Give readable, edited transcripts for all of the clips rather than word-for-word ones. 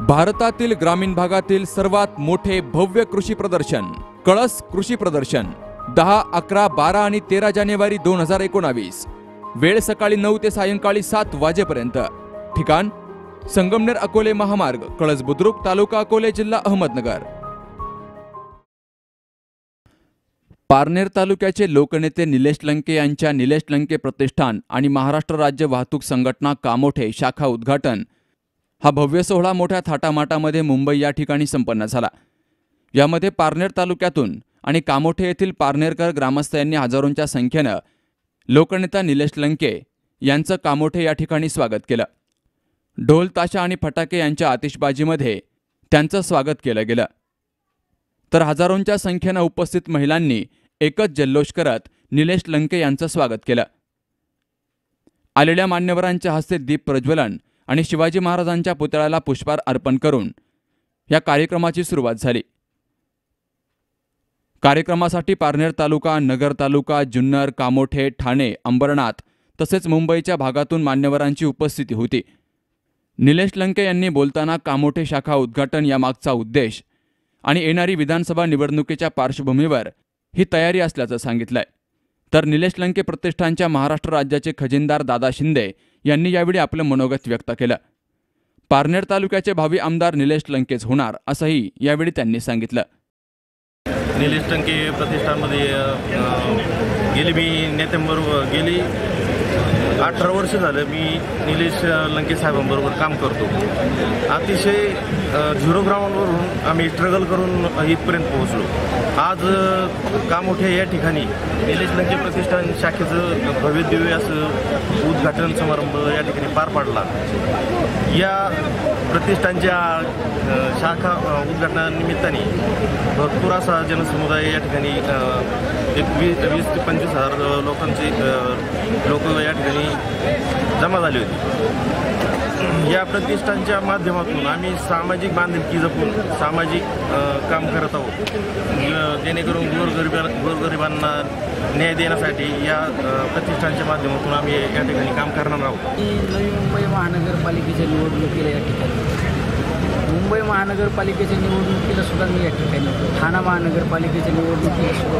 भारतातील ग्रामीण भागातील सर्वात मोठे भव्य कृषी प्रदर्शन कळस कृषी प्रदर्शन 10, 11, 12 आणि 13 जानेवारी 2019। वेळ सकाळी 9 ते सायंकाळी 7 वाजेपर्यंत। ठिकाण संगमनेर अकोले महामार्ग, कळस बुद्रुक, तालुका अकोले, जिल्हा अहमदनगर। पारनेर तालुक्याचे लोकनेते निलेश लंके यांच्या निलेश लंके प्रतिष्ठान आणि महाराष्ट्र राज्य वाहतूक संघटना कामोठे शाखा उद्घाटन हा भव्य सोहळा मोठ्या थाटामाटामध्ये मुंबई या ठिकाणी संपन्न झाला। यामध्ये पारनेर तालुक्यातून आणि कामोठे येथील पारनेरकर ग्रामस्थांनी हजारोंच्या संख्येने लोकनेता निलेश लंके यांचं कामोठे या ठिकाणी स्वागत केलं। ढोल ताशा आणि फटाके यांच्या आतिषबाजीमध्ये त्यांचं स्वागत केलं गेलं। तर हजारोंच्या संख्येने उपस्थित महिलांनी एकच जल्लोष करत निलेश लंके यांचं स्वागत केलं। आलेल्या मान्यवरांच्या हस्ते दीप प्रज्वलन आणि शिवाजी महाराजांच्या पुतळ्याला पुष्पहार अर्पण करून या कार्यक्रमाची सुरुवात झाली। कार्यक्रमासाठी पारनेर तालुका, नगर तालुका, जुन्नर, कामोठे, ठाणे, अंबरनाथ तसेच मुंबईच्या भागातून मान्यवरांची उपस्थिती होती। निलेश लंके यांनी बोलताना कामोठे शाखा उद्घाटन यामागचा उद्देश आणि येणारी विधानसभा निवडणुकीच्या पार्श्वभूमीवर ही तयारी असल्याचं सांगितलंय। तर निलेश लंके प्रतिष्ठानच्या महाराष्ट्र राज्याचे खजिनदार दादा शिंदे यांनी यावेळी आपलं मनोगत व्यक्त केलं। पारनेर तालुक्याचे भावी आमदार निलेश लंकेच होणार असंही यावेळी त्यांनी सांगितलं। निलेश लंके प्रतिष्ठानमध्ये मी नेत्यांबरोबर गेली 18 वर्ष झालं मी निलेश लंके साहेबांबरोबर काम करतो। अतिशय झिरो ग्राउंडवरून आम्ही स्ट्रगल करून इथपर्यंत पोहोचलो। आज कामोठे या ठिकाणी निलेश लंके प्रतिष्ठान शाखेचं भव्य दिव्य असं उद्घाटन समारंभ या ठिकाणी पार पाडला। या प्रतिष्ठानच्या शाखा उद्घाटनानिमित्ताने भरपूर असा जनसमुदाय या ठिकाणी 20 ते 25 हजार लोकांचे लोक या ठिकाणी जमा झाले होते। या प्रतिष्ठानच्या माध्यमातून आम्ही सामाजिक बांधिलकी जपून सामाजिक काम करत आहोत, जेणेकरून गोरगरिबांना न्याय देण्यासाठी या प्रतिष्ठानच्या माध्यमातून आम्ही या ठिकाणी काम करणार आहोत। नवी मुंबई महानगरपालिकेच्या निवडणुकीला या ठिकाणी मुंबई महानगरपालिकेच्या निवडणुकीला सुद्धा मी या ठिकाणी होतो, ठाणा महानगरपालिकेच्या निवडणुकीला सुद्धा।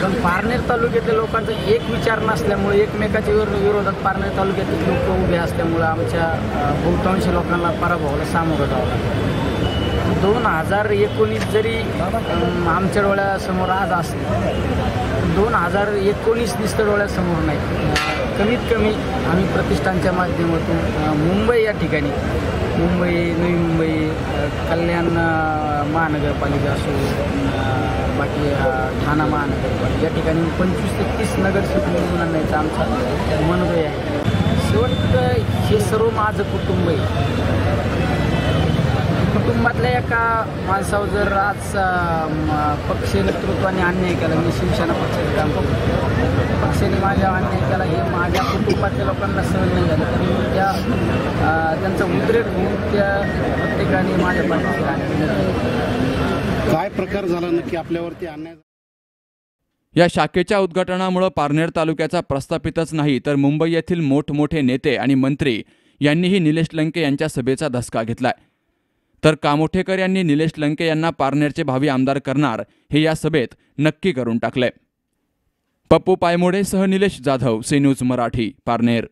पण पारनेर तालुक्यातील लोकांचा एक विचार नसल्यामुळे एकमेकाच्या विरोधात पारनेर तालुक्यातील लोक उभे असल्यामुळे आमच्या बहुतांश लोकांना पराभवाला सामोरं जावं लागलं। 2019 जरी आमच्या डोळ्यासमोर आज असलं, 2019 दिसतं डोळ्यासमोर नाही। कमीत कमी आम्ही प्रतिष्ठानच्या माध्यमातून मुंबई या ठिकाणी मुंबई, नवी मुंबई, कल्याण महानगरपालिका असो, बाकी ठाणा महानगरपालिका या ठिकाणी 25 ते 30 नगरसेवक निवडून आणण्याचा आमचा मनोदय आहे। शेवट हे सर्व माझं कुटुंब आहे। कुटुंबातल्या एका माणसावर जर आज पक्ष नेतृत्वाने अन्याय केला, मी शिवसेना पक्षाचं काम करतो, पक्षाने माझ्या अन्याय केला, हे माझ्या कुटुंबातल्या लोकांना सहन नाही झालं तर त्यांचा उद्रेक होऊन त्या प्रत्येकाने माझ्या पाठीशी राहण्यात। काय प्रकार झाला नक्की आपल्यावरती अन्याय? या शाखेच्या उद्घाटनामुळे पारनेर तालुक्याचा प्रस्थापितच नाही तर मुंबई येथील मोठमोठे नेते आणि मंत्री यांनीही निलेश लंके यांच्या सभेचा धसका घेतलाय। तर कामोठेकर यांनी निलेश लंके यांना पारनेरचे भावी आमदार करणार हे या सभेत नक्की करून टाकले। पप्पू पायमोडेसह निलेश जाधव, सी न्यूज मराठी, पारनेर।